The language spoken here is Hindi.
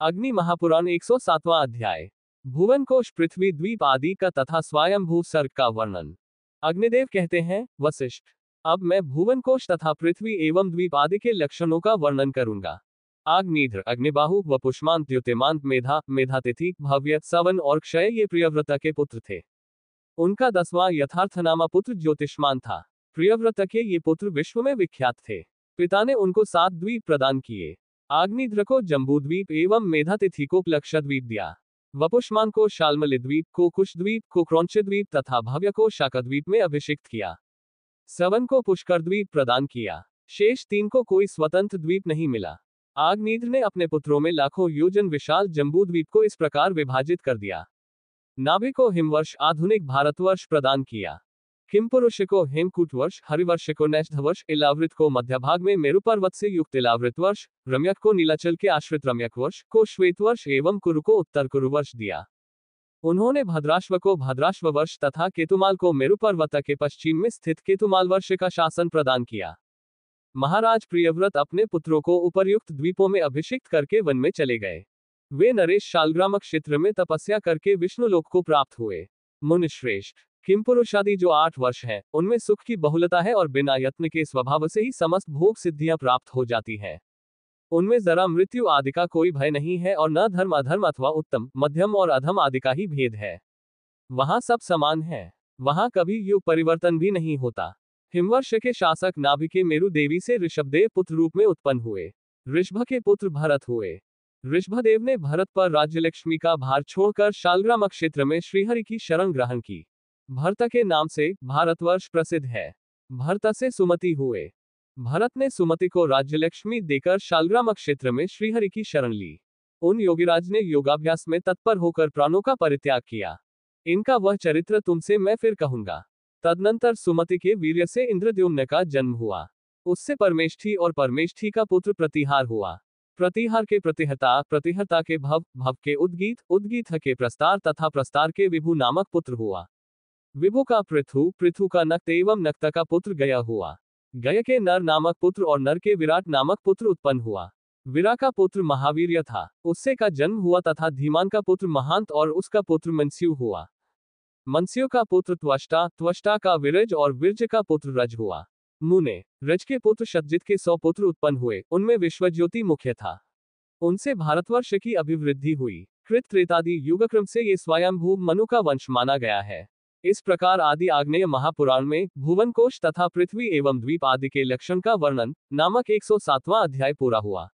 अग्नि महापुराण 107वां अध्याय। भुवन कोश पृथ्वी द्वीप आदि का तथा स्वयंभू सर्ग का वर्णन। अग्निदेव कहते हैं, वशिष्ठ, अब मैं भुवन कोश तथा पृथ्वी एवं द्वीप आदि के लक्षणों का वर्णन करूंगा। आग्निध्र, अग्निबाहु, वपुष्मांत, द्युतिमांत, मेधा, मेधातिथि, भव्य, सवन और क्षय ये प्रियव्रता के पुत्र थे। उनका 10वां यथार्थनामा पुत्र ज्योतिष्मान था। प्रियव्रता के ये पुत्र विश्व में विख्यात थे। पिता ने उनको 7 द्वीप प्रदान किए। आग्निध्र को जम्बूद्वीप एवं मेधातिथि को प्लक्षद्वीप दिया। वपुष्मान को शाल्मली द्वीप, को कुशद्वीप, को क्रौंचद्वीप तथा भव्य को शाकद्वीप में अभिषिक्त किया। सवन को पुष्कर द्वीप प्रदान किया। शेष 3 को कोई स्वतंत्र द्वीप नहीं मिला। आग्निध्र ने अपने पुत्रों में लाखों योजन विशाल जम्बूद्वीप को इस प्रकार विभाजित कर दिया। नाभि को हिमवर्ष, आधुनिक भारतवर्ष प्रदान किया। किमपुरुष को हेमकूटवर्ष, हरिवर्ष को नैषधवर्ष, इलावृत को मध्य भाग में मेरु पर्वत से युक्त इलावृत वर्ष, रम्यक को नीलाचल के आश्रित रम्यक वर्ष, को श्वेतवर्ष एवं कुरु को उत्तर कुरुवर्ष दिया। उन्होंने भद्राश्व को भद्राश्व वर्ष तथा केतुमाल को मेरु पर्वत के पश्चिम में स्थित केतुमाल वर्ष का शासन प्रदान किया। महाराज प्रियव्रत अपने पुत्रों को उपर्युक्त द्वीपों में अभिषिक्त करके वन में चले गए। वे नरेश शालग्रामक क्षेत्र में तपस्या करके विष्णुलोक को प्राप्त हुए। मुनिश्रेष्ठ, किमपुरुषादि जो 8 वर्ष हैं, उनमें सुख की बहुलता है और बिना यत्न के स्वभाव से ही समस्त भोग सिद्धियां प्राप्त हो जाती हैं। उनमें जरा मृत्यु आदि का कोई भय नहीं है और न धर्म अधर्म अथवा उत्तम, मध्यम और अधम आदि का ही भेद है। वहां सब समान है। वहां कभी युग परिवर्तन भी नहीं होता। हिमवर्ष के शासक नाभि के मेरु देवी से ऋषभदेव पुत्र रूप में उत्पन्न हुए। ऋषभ के पुत्र भरत हुए। ऋषभदेव ने भरत पर राज्यलक्ष्मी का भार छोड़कर शालग्रामक क्षेत्र में श्रीहरि की शरण ग्रहण की। भरत के नाम से भारतवर्ष प्रसिद्ध है। भरत से सुमति हुए। भरत ने सुमति को राज्यलक्ष्मी देकर शालग्रामक क्षेत्र में श्रीहरि की शरण ली। उन योगीराज ने योगाभ्यास में तत्पर होकर प्राणों का परित्याग किया। इनका वह चरित्र तुमसे मैं फिर कहूंगा। तदनंतर सुमति के वीर्य से इंद्रद्युम्न का जन्म हुआ। उससे परमेष्ठी और परमेष्ठी का पुत्र प्रतिहार हुआ। प्रतिहार के प्रतिहता, प्रतिहता के भव, भव के उद्गीत, उद्गीत के प्रस्तार तथा प्रस्तार के विभु नामक पुत्र हुआ। विभु का पृथु, पृथु का नक्त एवं नक्त का पुत्र गया हुआ। गय के नर नामक पुत्र और नर के विराट नामक पुत्र उत्पन्न हुआ। विरा का पुत्र महावीर्य था, उससे का जन्म हुआ तथा धीमान का पुत्र महांत और उसका पुत्र मनस्यु हुआ। मनस्यु का पुत्र त्वष्टा, त्वष्टा का विरज और विरज का पुत्र रज हुआ। मुने, रज के पुत्र शतजित के 100 पुत्र उत्पन्न हुए, उनमें विश्वज्योति मुख्य था। उनसे भारतवर्ष की अभिवृद्धि हुई। कृत त्रेतादि युगक्रम से ये स्वयंभू मनु का वंश माना गया है। इस प्रकार आदि आग्नेय महापुराण में भुवन कोश तथा पृथ्वी एवं द्वीप आदि के लक्षण का वर्णन नामक 107वां अध्याय पूरा हुआ।